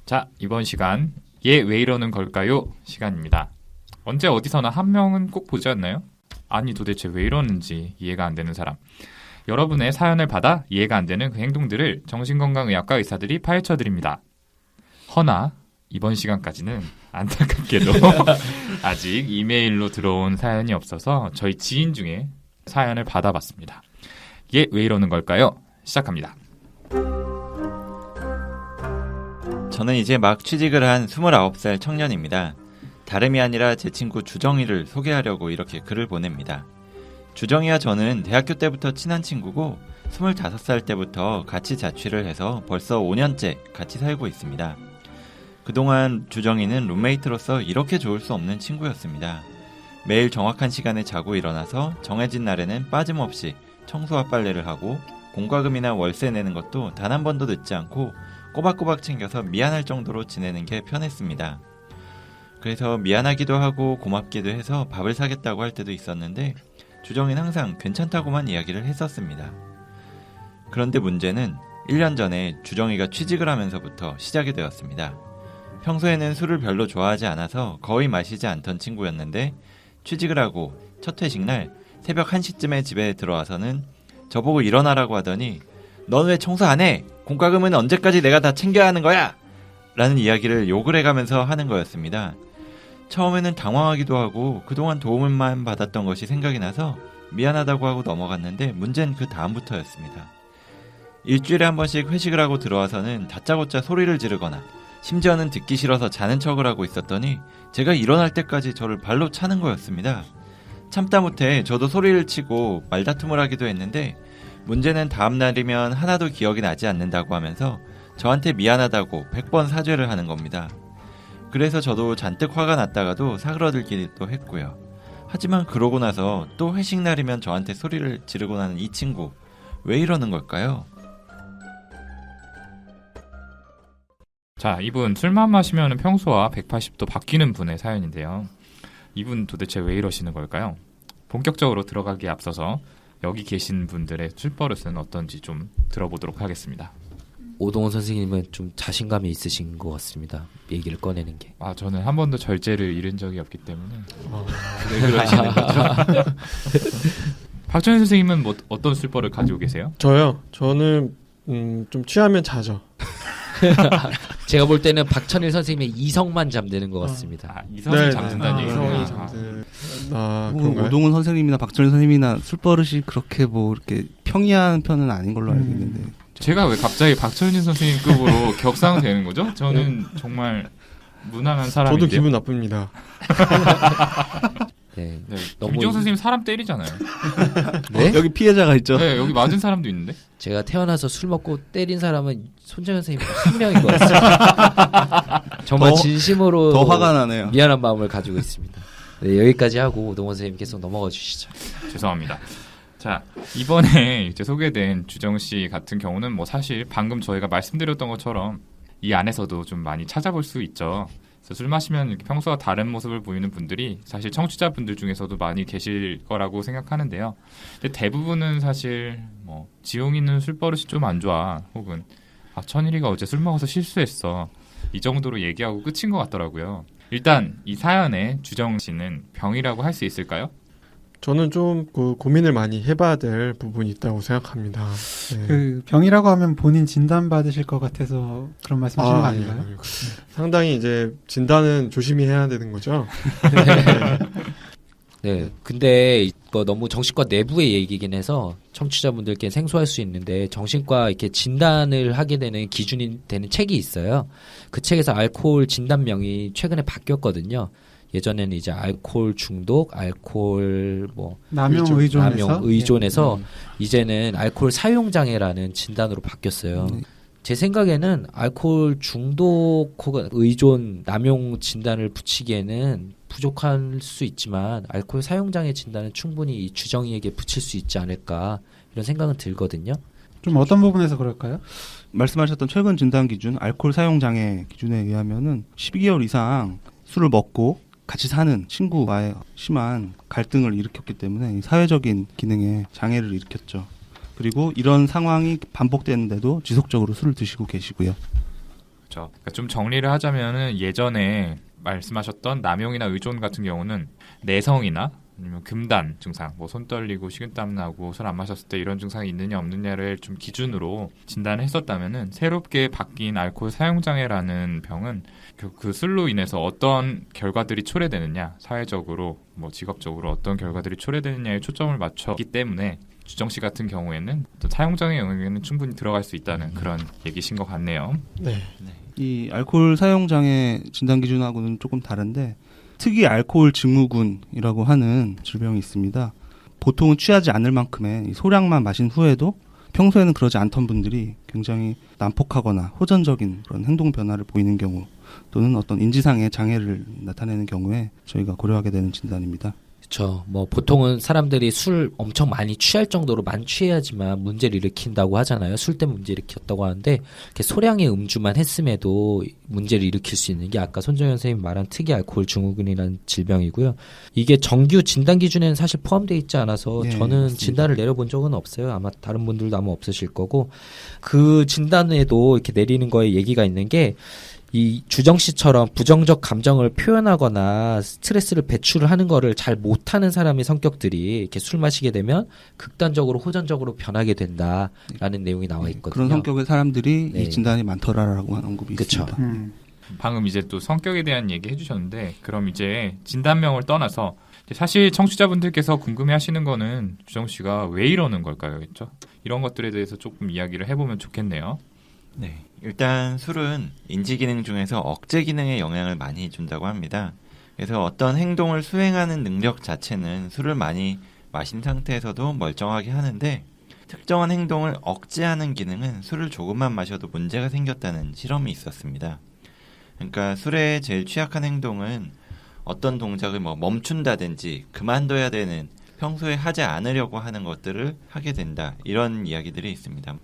자, 이번 시간 얘 왜 이러는 걸까요? 시간입니다. 언제 어디서나 한 명은 꼭 보지 않나요? 아니 도대체 왜 이러는지 이해가 안 되는 사람. 여러분의 사연을 받아 이해가 안 되는 그 행동들을 정신건강의학과 의사들이 파헤쳐드립니다. 허나 이번 시간까지는 안타깝게도 아직 이메일로 들어온 사연이 없어서 저희 지인 중에 사연을 받아봤습니다. 얘 왜 이러는 걸까요? 시작합니다. 저는 이제 막 취직을 한 29살 청년입니다. 다름이 아니라 제 친구 주정이를 소개하려고 이렇게 글을 보냅니다. 주정이와 저는 대학교 때부터 친한 친구고 25살 때부터 같이 자취를 해서 벌써 5년째 같이 살고 있습니다. 그동안 주정이는 룸메이트로서 이렇게 좋을 수 없는 친구였습니다. 매일 정확한 시간에 자고 일어나서 정해진 날에는 빠짐없이 청소와 빨래를 하고 공과금이나 월세 내는 것도 단 한 번도 늦지 않고 꼬박꼬박 챙겨서 미안할 정도로 지내는 게 편했습니다. 그래서 미안하기도 하고 고맙기도 해서 밥을 사겠다고 할 때도 있었는데 주정이는 항상 괜찮다고만 이야기를 했었습니다. 그런데 문제는 1년 전에 주정이가 취직을 하면서부터 시작이 되었습니다. 평소에는 술을 별로 좋아하지 않아서 거의 마시지 않던 친구였는데 취직을 하고 첫 회식날 새벽 1시쯤에 집에 들어와서는 저보고 일어나라고 하더니 넌 왜 청소 안 해? 공과금은 언제까지 내가 다 챙겨야 하는 거야? 라는 이야기를 욕을 해가면서 하는 거였습니다. 처음에는 당황하기도 하고 그동안 도움만 받았던 것이 생각이 나서 미안하다고 하고 넘어갔는데 문제는 그 다음부터였습니다. 일주일에 한 번씩 회식을 하고 들어와서는 다짜고짜 소리를 지르거나 심지어는 듣기 싫어서 자는 척을 하고 있었더니 제가 일어날 때까지 저를 발로 차는 거였습니다. 참다 못해 저도 소리를 치고 말다툼을 하기도 했는데 문제는 다음날이면 하나도 기억이 나지 않는다고 하면서 저한테 미안하다고 100번 사죄를 하는 겁니다. 그래서 저도 잔뜩 화가 났다가도 사그러들기도 했고요. 하지만 그러고 나서 또 회식날이면 저한테 소리를 지르고 나는 이 친구 왜 이러는 걸까요? 자, 이분 술만 마시면 평소와 180도 바뀌는 분의 사연인데요. 이분 도대체 왜 이러시는 걸까요? 본격적으로 들어가기에 앞서서 여기 계신 분들의 술버릇은 어떤지 좀 들어보도록 하겠습니다. 오동훈 선생님은 좀 자신감이 있으신 것 같습니다. 얘기를 꺼내는 게. 아, 저는 한 번도 절제를 잃은 적이 없기 때문에 왜 그러시는 거죠? 박정희 선생님은 뭐 어떤 술버릇 가지고 계세요? 저요? 저는 좀 취하면 자죠. 제가 볼 때는 박천일 선생님의 이성만 잠드는 것 같습니다. 아, 이성이 잠든다는 얘기예요. 오동훈 선생님이나 박정희 선생님이나 술버릇이 그렇게 뭐 이렇게 평이한 편은 아닌 걸로 알고 있는데. 제가 왜 갑자기 박철진 선생님급으로 격상되는 거죠? 저는 정말 무난한 사람인데요. 저도 기분 나쁩니다. 네. 김지영 선생님 사람 때리잖아요. 네? 여기 피해자가 있죠. 네, 여기 맞은 사람도 있는데. 제가 태어나서 술 먹고 때린 사람은 손정현 선생님 한 명인 것 같습니다. 정말 진심으로 더 화가 나네요. 미안한 마음을 가지고 있습니다. 네, 여기까지 하고 오동원 선생님 계속 넘어가 주시죠. 죄송합니다. 자, 이번에 이제 소개된 주정 씨 같은 경우는 뭐 사실 방금 저희가 말씀드렸던 것처럼 이 안에서도 좀 많이 찾아볼 수 있죠. 그래서 술 마시면 이렇게 평소와 다른 모습을 보이는 분들이 사실 청취자분들 중에서도 많이 계실 거라고 생각하는데요. 근데 대부분은 사실 뭐 지용이는 술버릇이 좀 안 좋아, 혹은 아, 천일이가 어제 술 먹어서 실수했어, 이 정도로 얘기하고 끝인 것 같더라고요. 일단 이 사연의 주정 씨는 병이라고 할 수 있을까요? 저는 좀 고민을 많이 해봐야 될 부분이 있다고 생각합니다. 네. 그 병이라고 하면 본인 진단 받으실 것 같아서 그런 말씀하시는 거 아닌가요? 아니요. 상당히 이제 진단은 조심히 해야 되는 거죠. 네. 근데 이거 너무 정신과 내부의 얘기긴 해서 청취자분들께 생소할 수 있는데 정신과 이렇게 진단을 하게 되는 기준이 되는 책이 있어요. 그 책에서 알코올 진단명이 최근에 바뀌었거든요. 예전에는 이제 알코올 중독, 알코올 뭐 남용 의존에서 이제는 알코올 사용 장애라는 진단으로 바뀌었어요. 제 생각에는 알코올 중독 혹은 의존, 남용 진단을 붙이기에는 부족할 수 있지만 알코올 사용 장애 진단은 충분히 이 주정이에게 붙일 수 있지 않을까 이런 생각은 들거든요. 좀 어떤 부분에서 그럴까요? 말씀하셨던 최근 진단 기준, 알코올 사용 장애 기준에 의하면은 12개월 이상 술을 먹고 같이 사는 친구와의 심한 갈등을 일으켰기 때문에 사회적인 기능에 장애를 일으켰죠. 그리고 이런 상황이 반복되는데도 지속적으로 술을 드시고 계시고요. 그렇죠. 그러니까 좀 정리를 하자면은 예전에 말씀하셨던 남용이나 의존 같은 경우는 내성이나 아니면 금단 증상, 뭐 손 떨리고 식은땀 나고 술 안 마셨을 때 이런 증상이 있느냐 없느냐를 좀 기준으로 진단을 했었다면은 새롭게 바뀐 알코올 사용 장애라는 병은 그 술로 인해서 어떤 결과들이 초래되느냐, 사회적으로 뭐 직업적으로 어떤 결과들이 초래되느냐에 초점을 맞췄기 때문에 주정 씨 같은 경우에는 어떤 사용 장애 영역에는 충분히 들어갈 수 있다는 그런 얘기신 것 같네요. 네. 이 알코올 사용 장애 진단 기준하고는 조금 다른데 특이 알코올 증후군이라고 하는 질병이 있습니다. 보통은 취하지 않을 만큼의 소량만 마신 후에도 평소에는 그러지 않던 분들이 굉장히 난폭하거나 호전적인 그런 행동 변화를 보이는 경우 또는 어떤 인지상의 장애를 나타내는 경우에 저희가 고려하게 되는 진단입니다. 그렇죠. 뭐 보통은 사람들이 술 엄청 많이 취할 정도로 많이 취해야지만 문제를 일으킨다고 하잖아요. 술 때문에 문제 일으켰다고 하는데 이렇게 소량의 음주만 했음에도 문제를 일으킬 수 있는 게 아까 손정현 선생님이 말한 특이 알코올 증후군이라는 질병이고요. 이게 정규 진단 기준에는 사실 포함되어 있지 않아서 네, 저는 맞습니다. 진단을 내려본 적은 없어요. 아마 다른 분들도 아마 없으실 거고 그 진단에도 이렇게 내리는 거에 얘기가 있는 게 이 주정 씨처럼 부정적 감정을 표현하거나 스트레스를 배출을 하는 거를 잘 못하는 사람의 성격들이 이렇게 술 마시게 되면 극단적으로 호전적으로 변하게 된다라는 내용이 나와 있거든요. 그런 성격의 사람들이 네. 이 진단이 많더라라고 하는 언급이 그쵸. 있습니다. 방금 이제 또 성격에 대한 얘기 해주셨는데 그럼 이제 진단명을 떠나서 사실 청취자분들께서 궁금해하시는 거는 주정 씨가 왜 이러는 걸까요, 그렇죠? 이런 것들에 대해서 조금 이야기를 해보면 좋겠네요. 네. 일단 술은 인지 기능 중에서 억제 기능에 영향을 많이 준다고 합니다. 그래서 어떤 행동을 수행하는 능력 자체는 술을 많이 마신 상태에서도 멀쩡하게 하는데 특정한 행동을 억제하는 기능은 술을 조금만 마셔도 문제가 생겼다는 실험이 있었습니다. 그러니까 술에 제일 취약한 행동은 어떤 동작을 뭐 멈춘다든지 그만둬야 되는 평소에 하지 않으려고 하는 것들을 하게 된다. 이런 이야기들이 있습니다.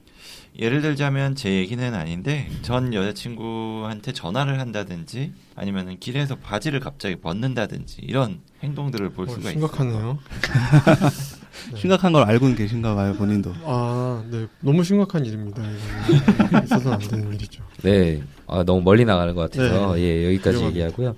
예를 들자면 제 얘기는 아닌데 전 여자친구한테 전화를 한다든지 아니면 길에서 바지를 갑자기 벗는다든지 이런 행동들을 볼 수가 있어요. 심각하네요. 심각한 걸 알고는 계신가 봐요, 본인도. 아, 네. 너무 심각한 일입니다. 이거는. 있어서는 안 되는 일이죠. 네, 너무 멀리 나가는 것 같아서 예 여기까지 위험합니다. 얘기하고요.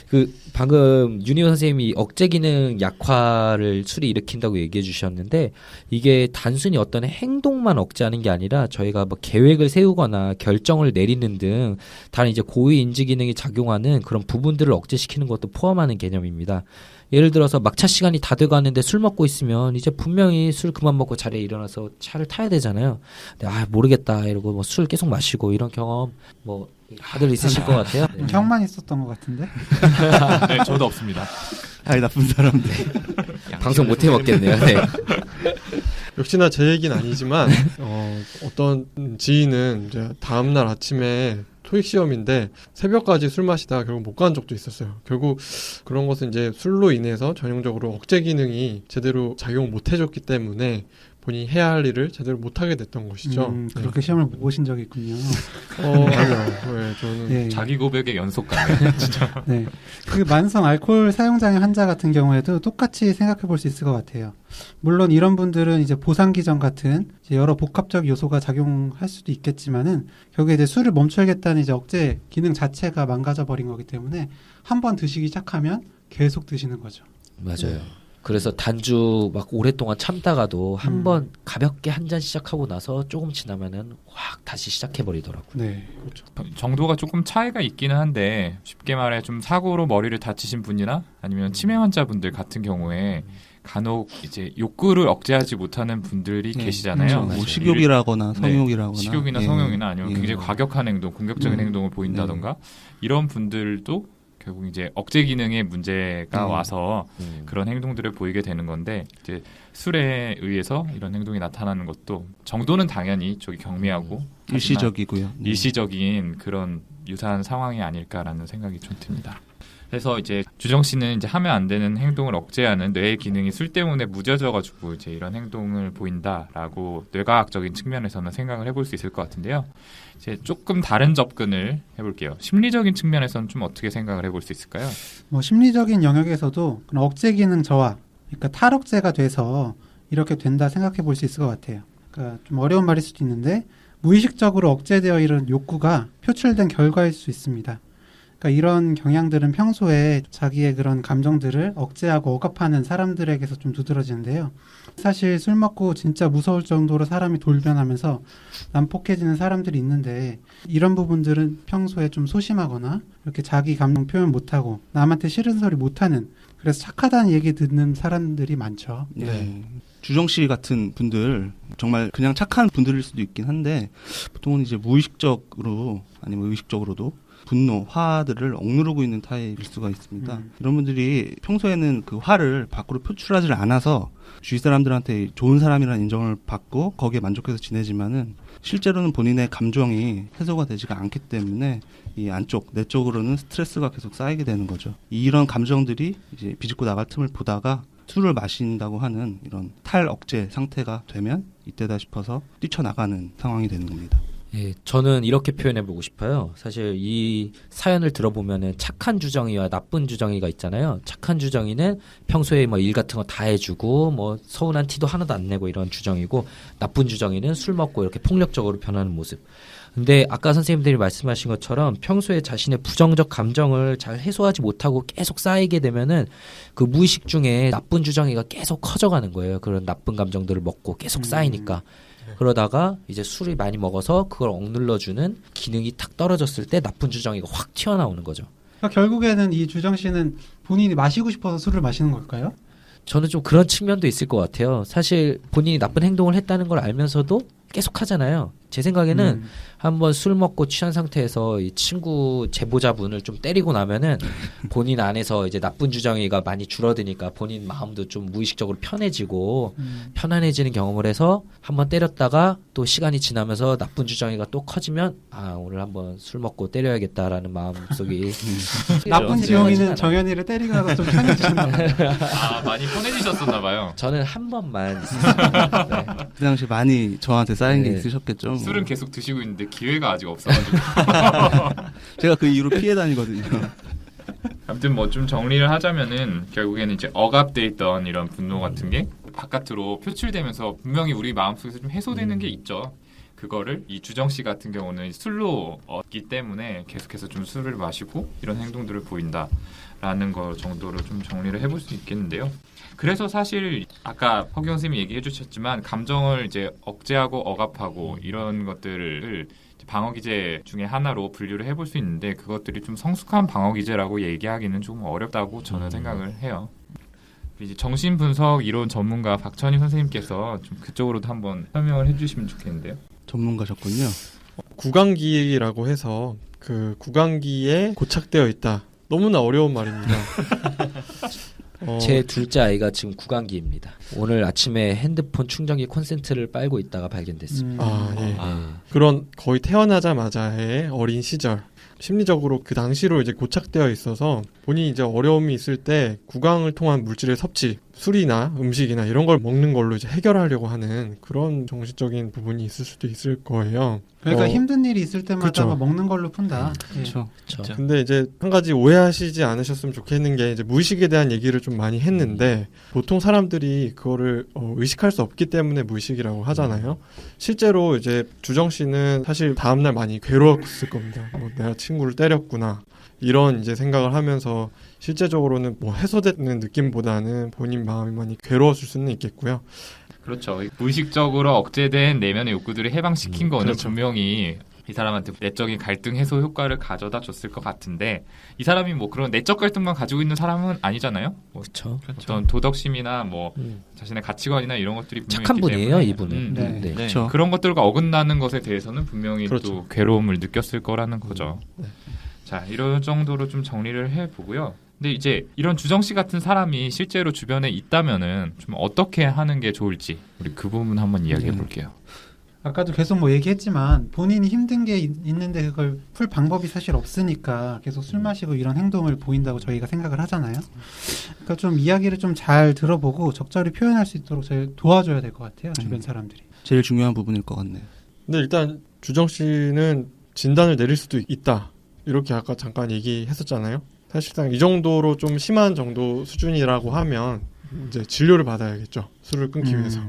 그 방금 윤희원 선생님이 억제 기능 약화를 술이 일으킨다고 얘기해 주셨는데 이게 단순히 어떤 행동만 억제하는 게 아니라 저희가 뭐 계획을 세우거나 결정을 내리는 등 다른 이제 고위 인지 기능이 작용하는 그런 부분들을 억제시키는 것도 포함하는 개념입니다. 예를 들어서 막차 시간이 다 돼가는데 술 먹고 있으면 이제 분명히 술 그만 먹고 자리에 일어나서 차를 타야 되잖아요. 근데 모르겠다 이러고 뭐 술 계속 마시고 이런 경험 뭐 다들 있으실 것 같아요. 네. 형만 있었던 것 같은데. 네, 저도 없습니다. 아이 나쁜 사람들. 방송 못 해 먹겠네요. 네. 역시나 제 얘기는 아니지만 어떤 지인은 이제 다음날 아침에 토익 시험인데 새벽까지 술 마시다가 결국 못 간 적도 있었어요. 결국 그런 것은 이제 술로 인해서 전형적으로 억제 기능이 제대로 작용을 못 해줬기 때문에 본인이 해야 할 일을 제대로 못 하게 됐던 것이죠. 그렇게 시험을 못 보신 적이 있군요. 아니요. 네, 저는 예, 예. 자기 고백의 연속 같네요. 진짜. 네. 그 만성 알코올 사용장애 환자 같은 경우에도 똑같이 생각해 볼 수 있을 것 같아요. 물론 이런 분들은 이제 보상기전 같은 이제 여러 복합적 요소가 작용할 수도 있겠지만은 결국에 이제 술을 멈춰야겠다는 이제 억제 기능 자체가 망가져 버린 거기 때문에 한 번 드시기 시작하면 계속 드시는 거죠. 맞아요. 그래서 단주 막 오랫동안 참다가도 한 번 가볍게 한 잔 시작하고 나서 조금 지나면은 확 다시 시작해버리더라고요. 네. 정도가 조금 차이가 있기는 한데 쉽게 말해 좀 사고로 머리를 다치신 분이나 아니면 치매 환자분들 같은 경우에 간혹 이제 욕구를 억제하지 못하는 분들이 계시잖아요. 뭐 식욕이라거나 네. 성욕이라거나 식욕이나 예. 성욕이나 아니면 예. 굉장히 과격한 행동, 공격적인 행동을 보인다던가 이런 분들도 결국 이제 억제 기능의 문제가 와서 그런 행동들을 보이게 되는 건데 이제 술에 의해서 이런 행동이 나타나는 것도 정도는 당연히 저기 경미하고 일시적이고요. 네. 일시적인 그런 유사한 상황이 아닐까라는 생각이 좀 듭니다. 그래서 이제 주정 씨는 이제 하면 안 되는 행동을 억제하는 뇌의 기능이 술 때문에 무뎌져가지고 이제 이런 행동을 보인다라고 뇌과학적인 측면에서는 생각을 해볼 수 있을 것 같은데요. 이제 조금 다른 접근을 해볼게요. 심리적인 측면에서는 좀 어떻게 생각을 해볼 수 있을까요? 뭐 심리적인 영역에서도 그런 억제 기능 저하, 그러니까 탈억제가 돼서 이렇게 된다 생각해 볼 수 있을 것 같아요. 그러니까 좀 어려운 말일 수도 있는데 무의식적으로 억제되어 이런 욕구가 표출된 결과일 수 있습니다. 그러니까 이런 경향들은 평소에 자기의 그런 감정들을 억제하고 억압하는 사람들에게서 좀 두드러지는데요. 사실 술 먹고 진짜 무서울 정도로 사람이 돌변하면서 난폭해지는 사람들이 있는데 이런 부분들은 평소에 좀 소심하거나 이렇게 자기 감정 표현 못하고 남한테 싫은 소리 못하는 그래서 착하다는 얘기 듣는 사람들이 많죠. 네. 주정 씨 같은 분들 정말 그냥 착한 분들일 수도 있긴 한데 보통은 이제 무의식적으로 아니면 의식적으로도 분노, 화들을 억누르고 있는 타입일 수가 있습니다. 이런 분들이 평소에는 그 화를 밖으로 표출하지 않아서 주위 사람들한테 좋은 사람이라는 인정을 받고 거기에 만족해서 지내지만은 실제로는 본인의 감정이 해소가 되지가 않기 때문에 이 안쪽, 내적으로는 스트레스가 계속 쌓이게 되는 거죠. 이런 감정들이 이제 비집고 나갈 틈을 보다가 술을 마신다고 하는 이런 탈억제 상태가 되면 이때다 싶어서 뛰쳐나가는 상황이 되는 겁니다. 예, 저는 이렇게 표현해보고 싶어요. 사실 이 사연을 들어보면은 착한 주정이와 나쁜 주정이가 있잖아요. 착한 주정이는 평소에 뭐 일 같은 거 다 해주고 뭐 서운한 티도 하나도 안 내고 이런 주정이고, 나쁜 주정이는 술 먹고 이렇게 폭력적으로 변하는 모습. 근데 아까 선생님들이 말씀하신 것처럼 평소에 자신의 부정적 감정을 잘 해소하지 못하고 계속 쌓이게 되면은 그 무의식 중에 나쁜 주정이가 계속 커져가는 거예요. 그런 나쁜 감정들을 먹고 계속 쌓이니까. 그러다가 이제 술을 많이 먹어서 그걸 억눌러주는 기능이 탁 떨어졌을 때 나쁜 주정이가 확 튀어나오는 거죠. 그러니까 결국에는 이 주정 씨는 본인이 마시고 싶어서 술을 마시는 걸까요? 저는 좀 그런 측면도 있을 것 같아요. 사실 본인이 나쁜 행동을 했다는 걸 알면서도 계속 하잖아요. 제 생각에는 한번 술 먹고 취한 상태에서 이 친구 제보자분을 좀 때리고 나면은 본인 안에서 이제 나쁜 주정이가 많이 줄어드니까 본인 마음도 좀 무의식적으로 편해지고 편안해지는 경험을 해서 한번 때렸다가 또 시간이 지나면서 나쁜 주정이가 또 커지면 아, 오늘 한번 술 먹고 때려야겠다라는 마음속이 나쁜 지영이는 정연이를 때리고 나서 좀 편해지셨나 봐요. 아, 많이 편해지셨었나 봐요. 저는 한 번만 있었습니다. 네. 그 당시 많이 저한테 쌓인 게 네. 있으셨겠죠. 술은 계속 드시고 있는데 기회가 아직 없어가지고. 제가 그 이후로 피해 다니거든요. 아무튼 뭐 좀 정리를 하자면은 결국에는 이제 억압돼 있던 이런 분노 같은 게 바깥으로 표출되면서 분명히 우리 마음속에서 좀 해소되는 게 있죠. 그거를 이 주정 씨 같은 경우는 술로 얻기 때문에 계속해서 좀 술을 마시고 이런 행동들을 보인다라는 거 정도로 좀 정리를 해볼 수 있겠는데요. 그래서 사실 아까 허경 선생님이 얘기해 주셨지만 감정을 이제 억제하고 억압하고 이런 것들을 방어 기제 중에 하나로 분류를 해볼 수 있는데 그것들이 좀 성숙한 방어 기제라고 얘기하기는 좀 어렵다고 저는 생각을 해요. 이제 정신분석 이론 전문가 박천희 선생님께서 좀 그쪽으로도 한번 설명을 해주시면 좋겠는데요. 전문가셨군요. 구강기라고 해서 그 구강기에 고착되어 있다. 너무나 어려운 말입니다. 제 둘째 아이가 지금 구강기입니다. 오늘 아침에 핸드폰 충전기 콘센트를 빨고 있다가 발견됐습니다. 예. 그런 거의 태어나자마자의 어린 시절. 심리적으로 그 당시로 이제 고착되어 있어서 본인이 이제 어려움이 있을 때 구강을 통한 물질의 섭취, 술이나 음식이나 이런 걸 먹는 걸로 이제 해결하려고 하는 그런 정신적인 부분이 있을 수도 있을 거예요. 그러니까 힘든 일이 있을 때마다 그쵸. 먹는 걸로 푼다. 그렇죠. 근데 이제 한 가지 오해하시지 않으셨으면 좋겠는 게 이제 무의식에 대한 얘기를 좀 많이 했는데 보통 사람들이 그거를 의식할 수 없기 때문에 무의식이라고 하잖아요. 실제로 이제 주정 씨는 사실 다음날 많이 괴로웠을 겁니다. 뭐 내가 친구를 때렸구나. 이런 이제 생각을 하면서 실제적으로는 뭐 해소되는 느낌보다는 본인 마음이 많이 괴로웠을 수는 있겠고요. 그렇죠. 무의식적으로 억제된 내면의 욕구들을 해방시킨 거는 그렇죠. 분명히 이 사람한테 내적인 갈등 해소 효과를 가져다 줬을 것 같은데 이 사람이 뭐 그런 내적 갈등만 가지고 있는 사람은 아니잖아요. 뭐 그렇죠. 어떤 도덕심이나 뭐 자신의 가치관이나 이런 것들이 분명히 착한 있기 분이에요, 때문에 이분은. 네. 네. 그렇죠. 그런 것들과 어긋나는 것에 대해서는 분명히 그렇죠. 또 괴로움을 느꼈을 거라는 거죠. 자, 이런 정도로 좀 정리를 해보고요. 근데 이제 이런 주정 씨 같은 사람이 실제로 주변에 있다면은 좀 어떻게 하는 게 좋을지 우리 그 부분 한번 이야기해 볼게요. 아까도 계속 뭐 얘기했지만 본인이 힘든 게 있는데 그걸 풀 방법이 사실 없으니까 계속 술 마시고 이런 행동을 보인다고 저희가 생각을 하잖아요. 그러니까 좀 이야기를 좀 잘 들어보고 적절히 표현할 수 있도록 저희 도와줘야 될 것 같아요. 주변 사람들이. 제일 중요한 부분일 것 같네요. 근데 일단 주정 씨는 진단을 내릴 수도 있다. 이렇게 아까 잠깐 얘기했었잖아요. 사실상 이 정도로 좀 심한 정도 수준이라고 하면 이제 진료를 받아야겠죠. 술을 끊기 위해서.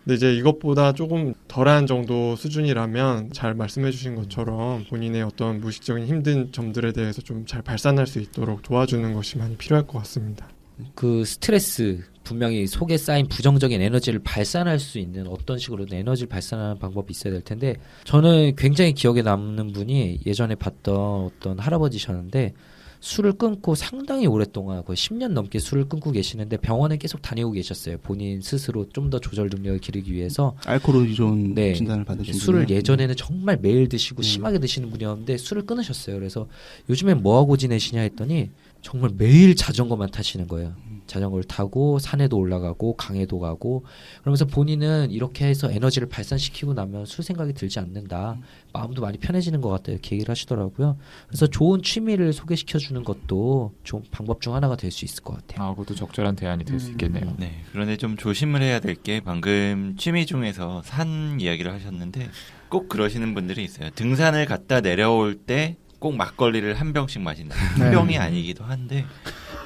근데 이제 이것보다 조금 덜한 정도 수준이라면 잘 말씀해 주신 것처럼 본인의 어떤 무의식적인 힘든 점들에 대해서 좀 잘 발산할 수 있도록 도와주는 것이 많이 필요할 것 같습니다. 그 스트레스 분명히 속에 쌓인 부정적인 에너지를 발산할 수 있는 어떤 식으로든 에너지를 발산하는 방법이 있어야 될 텐데 저는 굉장히 기억에 남는 분이 예전에 봤던 어떤 할아버지셨는데 술을 끊고 상당히 오랫동안 거의 10년 넘게 술을 끊고 계시는데 병원에 계속 다니고 계셨어요. 본인 스스로 좀 더 조절 능력을 기르기 위해서 알코올依존 네. 진단을 받으신 술을 분이요? 예전에는 정말 매일 드시고 심하게 드시는 분이었는데 술을 끊으셨어요. 그래서 요즘엔 뭐하고 지내시냐 했더니 정말 매일 자전거만 타시는 거예요. 자전거를 타고 산에도 올라가고 강에도 가고 그러면서 본인은 이렇게 해서 에너지를 발산시키고 나면 술 생각이 들지 않는다. 마음도 많이 편해지는 것 같다. 이렇게 얘기를 하시더라고요. 그래서 좋은 취미를 소개시켜주는 것도 좋은 방법 중 하나가 될 수 있을 것 같아요. 그것도 적절한 대안이 될 수 있겠네요. 네, 그런데 좀 조심을 해야 될 게 방금 취미 중에서 산 이야기를 하셨는데 꼭 그러시는 분들이 있어요. 등산을 갔다 내려올 때 꼭 막걸리를 한 병씩 마신다. 한 병이 아니기도 한데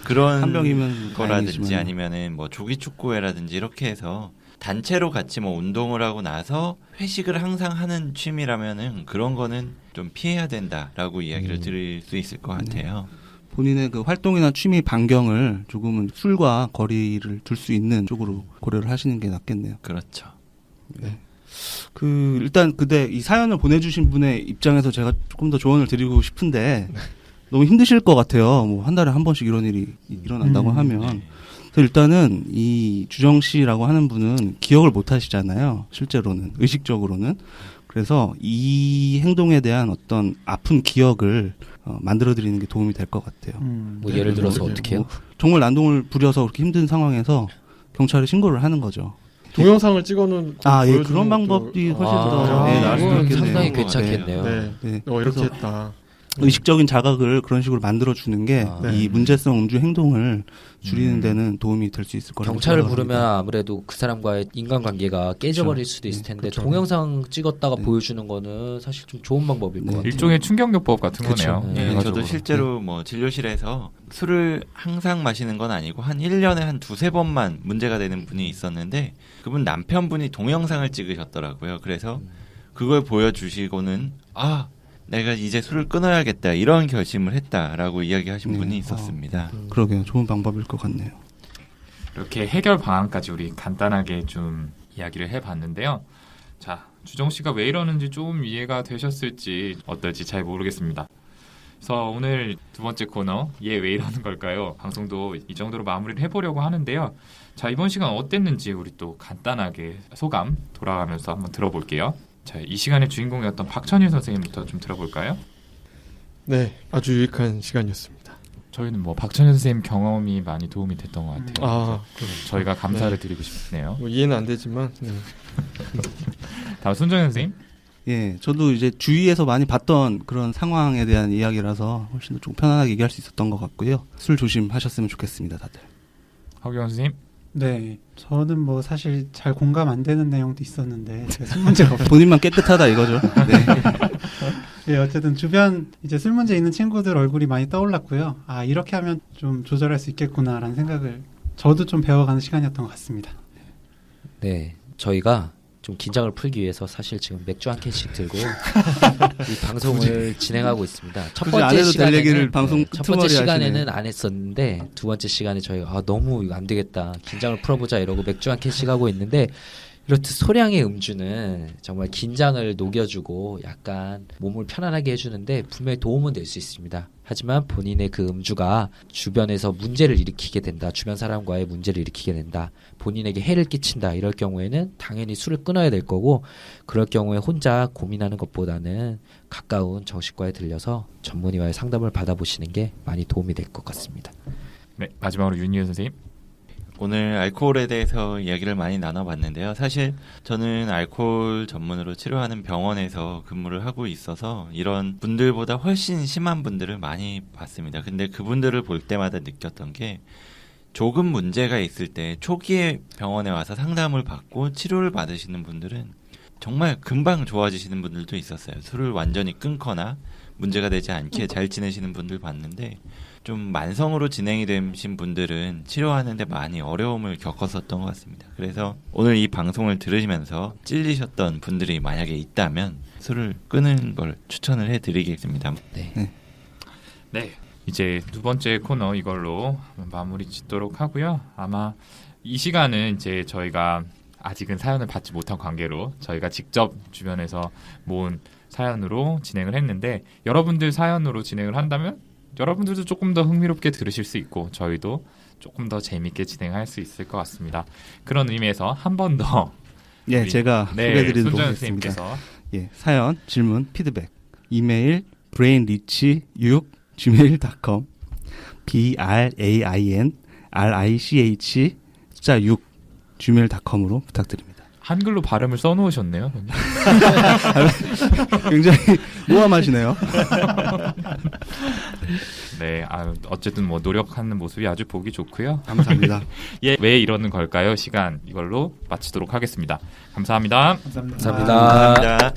그런 한 병이면 거라든지 다행이지만. 아니면은 뭐 조기 축구회라든지 이렇게 해서 단체로 같이 뭐 운동을 하고 나서 회식을 항상 하는 취미라면은 그런 거는 좀 피해야 된다라고 이야기를 드릴 수 있을 것 같아요. 본인의 그 활동이나 취미 반경을 조금은 술과 거리를 둘 수 있는 쪽으로 고려를 하시는 게 낫겠네요. 그렇죠. 일단 근데 이 사연을 보내주신 분의 입장에서 제가 조금 더 조언을 드리고 싶은데 너무 힘드실 것 같아요. 뭐 한 달에 한 번씩 이런 일이 일어난다고 하면. 네. 그래서 일단은 이 주정 씨라고 하는 분은 기억을 못 하시잖아요. 실제로는 의식적으로는. 그래서 이 행동에 대한 어떤 아픈 기억을 만들어 드리는 게 도움이 될 것 같아요. 뭐 예를 들어서 어떻게 해요? 정말 난동을 부려서 그렇게 힘든 상황에서 경찰에 신고를 하는 거죠. 동영상을 찍어놓은 예, 그런 방법이 훨씬 더 나을 수 이건 있겠네요. 상당히 네. 괜찮겠네요. 네. 네. 이렇게 그래서 했다. 의식적인 자각을 그런 식으로 만들어 주는 게 이 네. 문제성 음주 행동을 줄이는 데는 도움이 될 수 있을 거라고 경찰을 생각합니다. 부르면 아무래도 그 사람과의 인간관계가 깨져버릴 수도 있을 텐데 그렇죠. 동영상 찍었다가 네. 보여주는 거는 사실 좀 좋은 방법일 것 네. 같아요. 일종의 충격요법 같은 그쵸. 거네요. 네, 네, 결과적으로. 저도 실제로 뭐 진료실에서 술을 항상 마시는 건 아니고 한 1년에 한 두세 번만 문제가 되는 분이 있었는데 그분 남편분이 동영상을 찍으셨더라고요. 그래서 그걸 보여주시고는 내가 이제 술을 끊어야겠다 이런 결심을 했다라고 이야기하신 네. 분이 있었습니다. 그러게요. 좋은 방법일 것 같네요. 이렇게 해결 방안까지 우리 간단하게 좀 이야기를 해봤는데요. 자, 주정 씨가 왜 이러는지 좀 이해가 되셨을지 어떨지 잘 모르겠습니다. 그래서 오늘 두 번째 코너 얘 왜 이러는 걸까요? 방송도 이 정도로 마무리를 해보려고 하는데요. 자, 이번 시간 어땠는지 우리 또 간단하게 소감 돌아가면서 한번 들어볼게요. 자, 이 시간의 주인공이었던 박천일 선생님부터 좀 들어볼까요? 네, 아주 유익한 시간이었습니다. 저희는 뭐 박천일 선생님 경험이 많이 도움이 됐던 것 같아요. 저희가 감사를 네. 드리고 싶네요. 뭐 이해는 안 되지만 네. 다음 손정현 선생님. 예, 저도 이제 주위에서 많이 봤던 그런 상황에 대한 이야기라서 훨씬 더 좀 편안하게 얘기할 수 있었던 것 같고요. 술 조심하셨으면 좋겠습니다, 다들. 허경 선생님. 네, 저는 뭐 사실 잘 공감 안 되는 내용도 있었는데 제가 술 문제가 없. 본인만 깨끗하다 이거죠. 네. 네, 어쨌든 주변 이제 술 문제 있는 친구들 얼굴이 많이 떠올랐고요. 이렇게 하면 좀 조절할 수 있겠구나라는 생각을 저도 좀 배워가는 시간이었던 것 같습니다. 네, 저희가 좀 긴장을 풀기 위해서 사실 지금 맥주 한 캔씩 들고 이 방송을 진행하고 있습니다. 첫 굳이 안 번째 해도 될 시간에는 얘기를 방송 첫 번째 틈머리 시간에는 하시네. 안 했었는데 두 번째 시간에 저희가 너무 이거 안 되겠다 긴장을 풀어보자 이러고 맥주 한 캔씩 하고 있는데 이렇듯 소량의 음주는 정말 긴장을 녹여주고 약간 몸을 편안하게 해주는데 분명히 도움은 될 수 있습니다. 하지만 본인의 그 음주가 주변에서 문제를 일으키게 된다. 주변 사람과의 문제를 일으키게 된다. 본인에게 해를 끼친다. 이럴 경우에는 당연히 술을 끊어야 될 거고 그럴 경우에 혼자 고민하는 것보다는 가까운 정신과에 들려서 전문의와의 상담을 받아보시는 게 많이 도움이 될 것 같습니다. 네, 마지막으로 윤희연 선생님. 오늘 알코올에 대해서 이야기를 많이 나눠봤는데요. 사실 저는 알코올 전문으로 치료하는 병원에서 근무를 하고 있어서 이런 분들보다 훨씬 심한 분들을 많이 봤습니다. 근데 그분들을 볼 때마다 느꼈던 게 조금 문제가 있을 때 초기에 병원에 와서 상담을 받고 치료를 받으시는 분들은 정말 금방 좋아지시는 분들도 있었어요. 술을 완전히 끊거나 문제가 되지 않게 잘 지내시는 분들 봤는데 좀 만성으로 진행이 되신 분들은 치료하는데 많이 어려움을 겪었었던 것 같습니다. 그래서 오늘 이 방송을 들으시면서 찔리셨던 분들이 만약에 있다면 술을 끊는 걸 추천을 해드리겠습니다. 네. 네, 이제 두 번째 코너 이걸로 마무리 짓도록 하고요. 아마 이 시간은 이제 저희가 아직은 사연을 받지 못한 관계로 저희가 직접 주변에서 모은 사연으로 진행을 했는데 여러분들 사연으로 진행을 한다면 여러분들도 조금 더 흥미롭게 들으실 수 있고 저희도 조금 더 재밌게 진행할 수 있을 것 같습니다. 그런 의미에서 한 번 더 예, 제가 소개해드리도록 손정현 하겠습니다. 선생님께서 예, 사연, 질문, 피드백, 이메일 brainrich6gmail.com brainrich 숫자 6 gmail.com으로 부탁드립니다. 한글로 발음을 써놓으셨네요. 굉장히 모함하시네요. 네, 어쨌든 뭐 노력하는 모습이 아주 보기 좋고요. 감사합니다. 예, 왜 이러는 걸까요? 시간 이걸로 마치도록 하겠습니다. 감사합니다. 감사합니다. 감사합니다.